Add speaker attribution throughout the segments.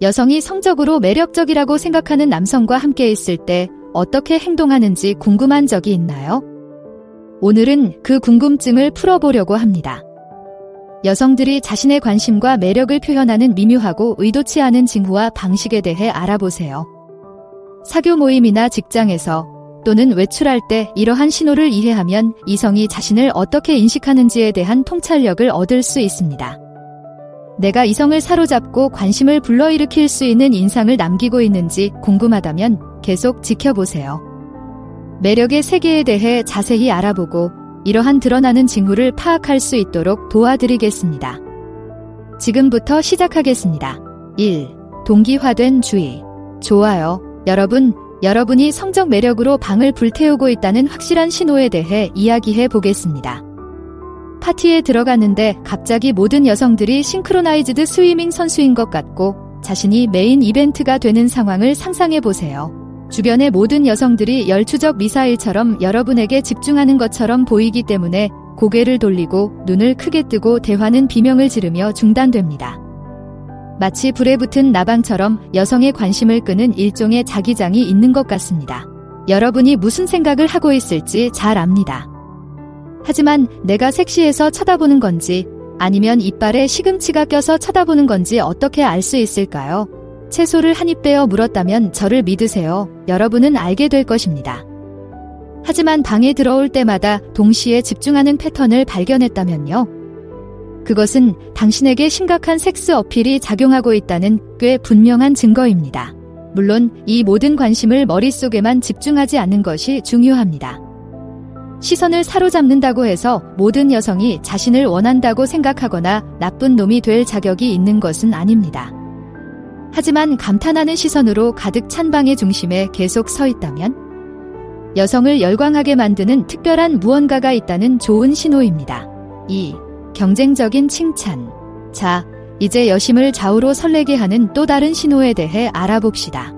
Speaker 1: 여성이 성적으로 매력적이라고 생각하는 남성과 함께 있을 때 어떻게 행동하는지 궁금한 적이 있나요? 오늘은 그 궁금증을 풀어보려고 합니다. 여성들이 자신의 관심과 매력을 표현하는 미묘하고 의도치 않은 징후와 방식에 대해 알아보세요. 사교 모임이나 직장에서 또는 외출할 때 이러한 신호를 이해하면 이성이 자신을 어떻게 인식하는지에 대한 통찰력을 얻을 수 있습니다. 내가 이성을 사로잡고 관심을 불러일으킬 수 있는 인상을 남기고 있는지 궁금하다면 계속 지켜보세요. 매력의 세계에 대해 자세히 알아보고 이러한 드러나는 징후를 파악할 수 있도록 도와드리겠습니다. 지금부터 시작하겠습니다. 1. 동기화된 주의. 좋아요. 여러분이 성적 매력으로 방을 불태우고 있다는 확실한 신호에 대해 이야기해 보겠습니다. 파티에 들어갔는데 갑자기 모든 여성들이 싱크로나이즈드 스위밍 선수인 것 같고 자신이 메인 이벤트가 되는 상황을 상상해 보세요. 주변의 모든 여성들이 열추적 미사일처럼 여러분에게 집중하는 것처럼 보이기 때문에 고개를 돌리고 눈을 크게 뜨고 대화는 비명을 지르며 중단됩니다. 마치 불에 붙은 나방처럼 여성의 관심을 끄는 일종의 자기장이 있는 것 같습니다. 여러분이 무슨 생각을 하고 있을지 잘 압니다. 하지만 내가 섹시해서 쳐다보는 건지 아니면 이빨에 시금치가 껴서 쳐다보는 건지 어떻게 알 수 있을까요? 채소를 한 입 빼어 물었다면 저를 믿으세요. 여러분은 알게 될 것입니다. 하지만 방에 들어올 때마다 동시에 집중하는 패턴을 발견했다면요? 그것은 당신에게 심각한 섹스 어필이 작용하고 있다는 꽤 분명한 증거입니다. 물론 이 모든 관심을 머릿속에만 집중하지 않는 것이 중요합니다. 시선을 사로잡는다고 해서 모든 여성이 자신을 원한다고 생각하거나 나쁜 놈이 될 자격이 있는 것은 아닙니다. 하지만 감탄하는 시선으로 가득 찬 방의 중심에 계속 서 있다면 여성을 열광하게 만드는 특별한 무언가가 있다는 좋은 신호입니다. 2. 경쟁적인 칭찬. 자, 이제 여심을 좌우로 설레게 하는 또 다른 신호에 대해 알아봅시다.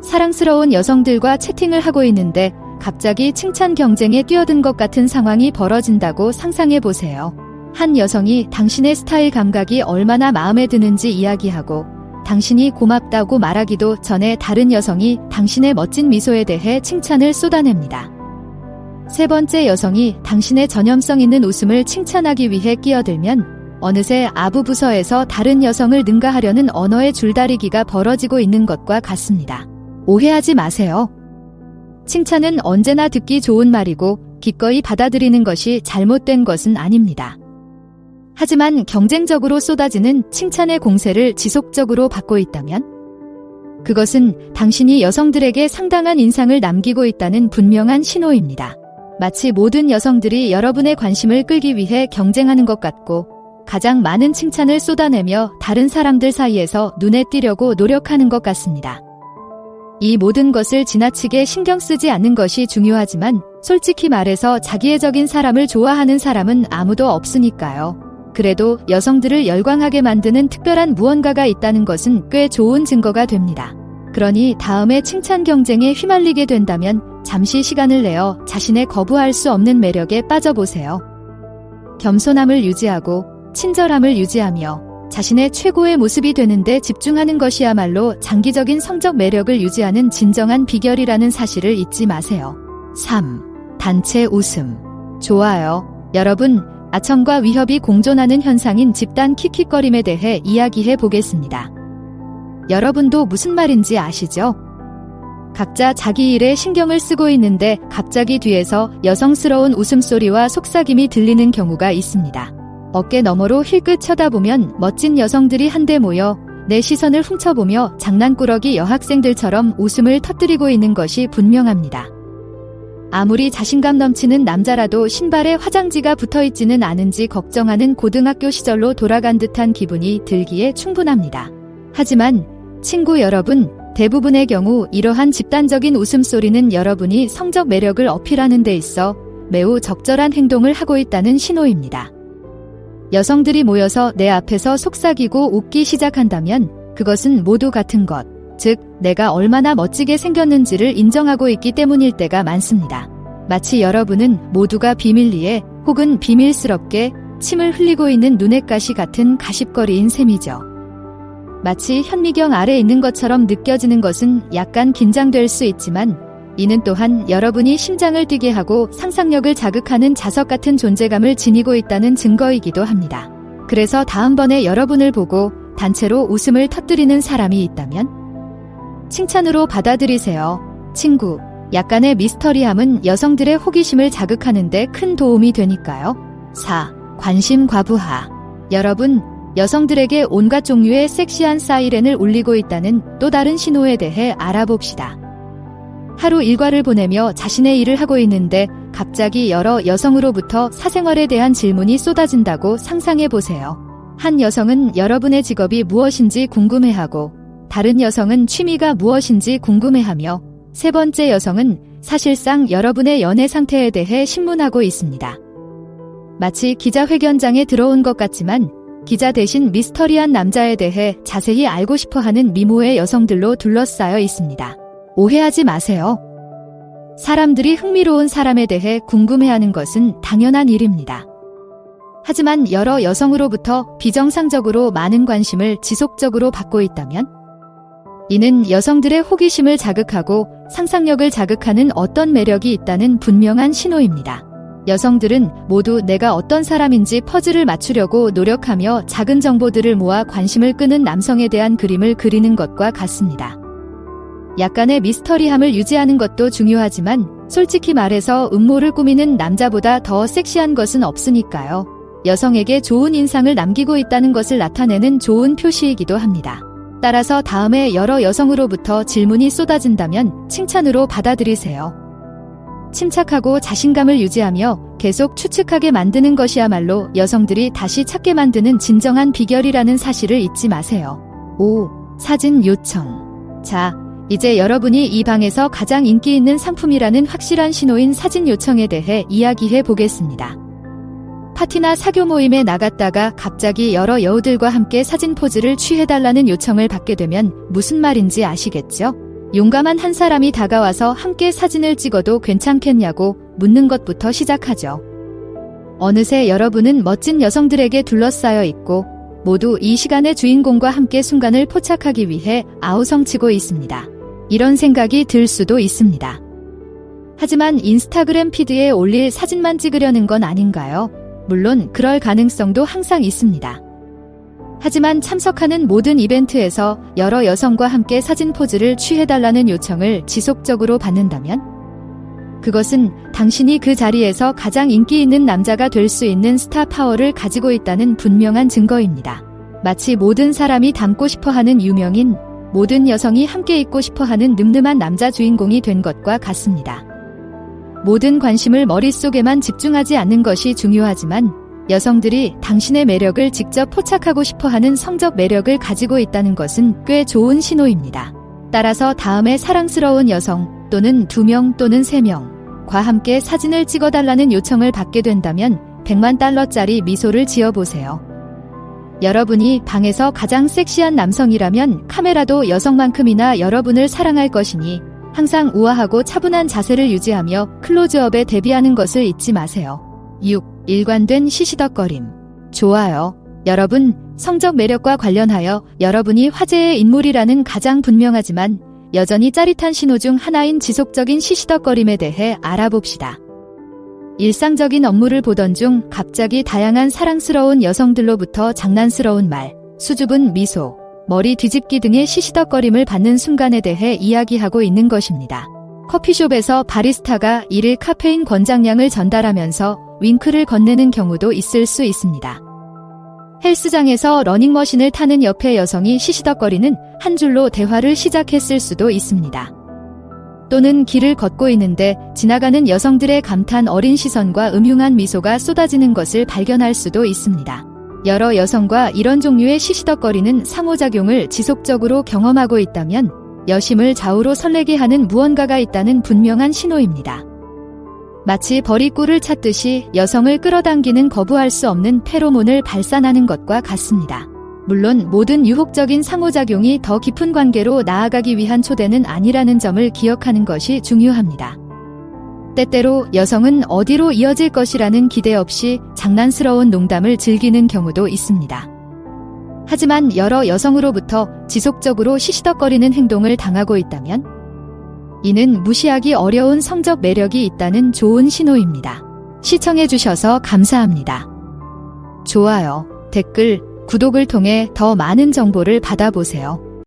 Speaker 1: 사랑스러운 여성들과 채팅을 하고 있는데 갑자기 칭찬 경쟁에 뛰어든 것 같은 상황이 벌어진다고 상상해 보세요. 한 여성이 당신의 스타일 감각이 얼마나 마음에 드는지 이야기하고 당신이 고맙다고 말하기도 전에 다른 여성이 당신의 멋진 미소에 대해 칭찬을 쏟아냅니다. 세 번째 여성이 당신의 전염성 있는 웃음을 칭찬하기 위해 끼어들면 어느새 아부부서에서 다른 여성을 능가하려는 언어의 줄다리기가 벌어지고 있는 것과 같습니다. 오해하지 마세요. 칭찬은 언제나 듣기 좋은 말이고 기꺼이 받아들이는 것이 잘못된 것은 아닙니다. 하지만 경쟁적으로 쏟아지는 칭찬의 공세를 지속적으로 받고 있다면 그것은 당신이 여성들에게 상당한 인상을 남기고 있다는 분명한 신호입니다. 마치 모든 여성들이 여러분의 관심을 끌기 위해 경쟁하는 것 같고 가장 많은 칭찬을 쏟아내며 다른 사람들 사이에서 눈에 띄려고 노력하는 것 같습니다. 이 모든 것을 지나치게 신경 쓰지 않는 것이 중요하지만 솔직히 말해서 자기애적인 사람을 좋아하는 사람은 아무도 없으니까요. 그래도 여성들을 열광하게 만드는 특별한 무언가가 있다는 것은 꽤 좋은 증거가 됩니다. 그러니 다음에 칭찬 경쟁에 휘말리게 된다면 잠시 시간을 내어 자신의 거부할 수 없는 매력에 빠져보세요. 겸손함을 유지하고 친절함을 유지하며 자신의 최고의 모습이 되는데 집중하는 것이야말로 장기적인 성적 매력을 유지하는 진정한 비결이라는 사실을 잊지 마세요. 3. 단체 웃음. 좋아요. 여러분, 아첨과 위협이 공존하는 현상인 집단 킥킥거림에 대해 이야기해 보겠습니다. 여러분도 무슨 말인지 아시죠? 각자 자기 일에 신경을 쓰고 있는데 갑자기 뒤에서 여성스러운 웃음소리와 속삭임이 들리는 경우가 있습니다. 어깨 너머로 힐끗 쳐다보면 멋진 여성들이 한데 모여 내 시선을 훔쳐보며 장난꾸러기 여학생들처럼 웃음을 터뜨리고 있는 것이 분명합니다. 아무리 자신감 넘치는 남자라도 신발에 화장지가 붙어있지는 않은지 걱정하는 고등학교 시절로 돌아간 듯한 기분이 들기에 충분합니다. 하지만 친구 여러분, 대부분의 경우 이러한 집단적인 웃음소리는 여러분이 성적 매력을 어필하는 데 있어 매우 적절한 행동을 하고 있다는 신호입니다. 여성들이 모여서 내 앞에서 속삭이고 웃기 시작한다면 그것은 모두 같은 것, 즉 내가 얼마나 멋지게 생겼는지를 인정하고 있기 때문일 때가 많습니다. 마치 여러분은 모두가 비밀리에 혹은 비밀스럽게 침을 흘리고 있는 눈엣가시 같은 가십거리인 셈이죠. 마치 현미경 아래 있는 것처럼 느껴지는 것은 약간 긴장될 수 있지만 이는 또한 여러분이 심장을 뛰게 하고 상상력을 자극하는 자석 같은 존재감을 지니고 있다는 증거이기도 합니다. 그래서 다음번에 여러분을 보고 단체로 웃음을 터뜨리는 사람이 있다면 칭찬으로 받아들이세요. 친구, 약간의 미스터리함은 여성들의 호기심을 자극하는 데 큰 도움이 되니까요. 4. 관심 과부하. 여러분, 여성들에게 온갖 종류의 섹시한 사이렌을 울리고 있다는 또 다른 신호에 대해 알아봅시다. 하루 일과를 보내며 자신의 일을 하고 있는데 갑자기 여러 여성으로부터 사생활에 대한 질문이 쏟아진다고 상상해 보세요. 한 여성은 여러분의 직업이 무엇인지 궁금해하고, 다른 여성은 취미가 무엇인지 궁금해하며, 세 번째 여성은 사실상 여러분의 연애 상태에 대해 신문하고 있습니다. 마치 기자회견장에 들어온 것 같지만 기자 대신 미스터리한 남자에 대해 자세히 알고 싶어하는 미모의 여성들로 둘러싸여 있습니다. 오해하지 마세요. 사람들이 흥미로운 사람에 대해 궁금해하는 것은 당연한 일입니다. 하지만 여러 여성으로부터 비정상적으로 많은 관심을 지속적으로 받고 있다면 이는 여성들의 호기심을 자극하고 상상력을 자극하는 어떤 매력이 있다는 분명한 신호입니다. 여성들은 모두 내가 어떤 사람인지 퍼즐을 맞추려고 노력하며 작은 정보들을 모아 관심을 끄는 남성에 대한 그림을 그리는 것과 같습니다. 약간의 미스터리함을 유지하는 것도 중요하지만 솔직히 말해서 음모를 꾸미는 남자보다 더 섹시한 것은 없으니까요. 여성에게 좋은 인상을 남기고 있다는 것을 나타내는 좋은 표시이기도 합니다. 따라서 다음에 여러 여성으로부터 질문이 쏟아진다면 칭찬으로 받아들이세요. 침착하고 자신감을 유지하며 계속 추측하게 만드는 것이야말로 여성들이 다시 찾게 만드는 진정한 비결이라는 사실을 잊지 마세요. 5. 사진 요청. 자, 이제 여러분이 이 방에서 가장 인기 있는 상품이라는 확실한 신호인 사진 요청에 대해 이야기해 보겠습니다. 파티나 사교 모임에 나갔다가 갑자기 여러 여우들과 함께 사진 포즈를 취해달라는 요청을 받게 되면 무슨 말인지 아시겠죠? 용감한 한 사람이 다가와서 함께 사진을 찍어도 괜찮겠냐고 묻는 것부터 시작하죠. 어느새 여러분은 멋진 여성들에게 둘러싸여 있고 모두 이 시간의 주인공과 함께 순간을 포착하기 위해 아우성치고 있습니다. 이런 생각이 들 수도 있습니다. 하지만 인스타그램 피드에 올릴 사진만 찍으려는 건 아닌가요? 물론 그럴 가능성도 항상 있습니다. 하지만 참석하는 모든 이벤트에서 여러 여성과 함께 사진 포즈를 취해달라는 요청을 지속적으로 받는다면 그것은 당신이 그 자리에서 가장 인기 있는 남자가 될 수 있는 스타 파워를 가지고 있다는 분명한 증거입니다. 마치 모든 사람이 닮고 싶어하는 유명인, 모든 여성이 함께 있고 싶어하는 늠름한 남자 주인공이 된 것과 같습니다. 모든 관심을 머릿속에만 집중하지 않는 것이 중요하지만 여성들이 당신의 매력을 직접 포착하고 싶어하는 성적 매력을 가지고 있다는 것은 꽤 좋은 신호입니다. 따라서 다음에 사랑스러운 여성 또는 2명 또는 3명과 함께 사진을 찍어달라는 요청을 받게 된다면 100만 달러짜리 미소를 지어보세요. 여러분이 방에서 가장 섹시한 남성이라면 카메라도 여성만큼이나 여러분을 사랑할 것이니 항상 우아하고 차분한 자세를 유지하며 클로즈업에 대비하는 것을 잊지 마세요. 6. 일관된 시시덕거림. 좋아요. 여러분, 성적 매력과 관련하여 여러분이 화제의 인물이라는 가장 분명하지만 여전히 짜릿한 신호 중 하나인 지속적인 시시덕거림에 대해 알아봅시다. 일상적인 업무를 보던 중 갑자기 다양한 사랑스러운 여성들로부터 장난스러운 말, 수줍은 미소, 머리 뒤집기 등의 시시덕거림을 받는 순간에 대해 이야기하고 있는 것입니다. 커피숍에서 바리스타가 일일 카페인 권장량을 전달하면서 윙크를 건네는 경우도 있을 수 있습니다. 헬스장에서 러닝머신을 타는 옆의 여성이 시시덕거리는 한 줄로 대화를 시작했을 수도 있습니다. 또는 길을 걷고 있는데 지나가는 여성들의 감탄 어린 시선과 음흉한 미소가 쏟아지는 것을 발견할 수도 있습니다. 여러 여성과 이런 종류의 시시덕거리는 상호작용을 지속적으로 경험하고 있다면 여심을 좌우로 설레게 하는 무언가가 있다는 분명한 신호입니다. 마치 벌이꿀을 찾듯이 여성을 끌어당기는 거부할 수 없는 페로몬을 발산하는 것과 같습니다. 물론 모든 유혹적인 상호작용이 더 깊은 관계로 나아가기 위한 초대는 아니라는 점을 기억하는 것이 중요합니다. 때때로 여성은 어디로 이어질 것이라는 기대 없이 장난스러운 농담을 즐기는 경우도 있습니다. 하지만 여러 여성으로부터 지속적으로 시시덕거리는 행동을 당하고 있다면 이는 무시하기 어려운 성적 매력이 있다는 좋은 신호입니다. 시청해주셔서 감사합니다. 좋아요, 댓글, 구독을 통해 더 많은 정보를 받아보세요.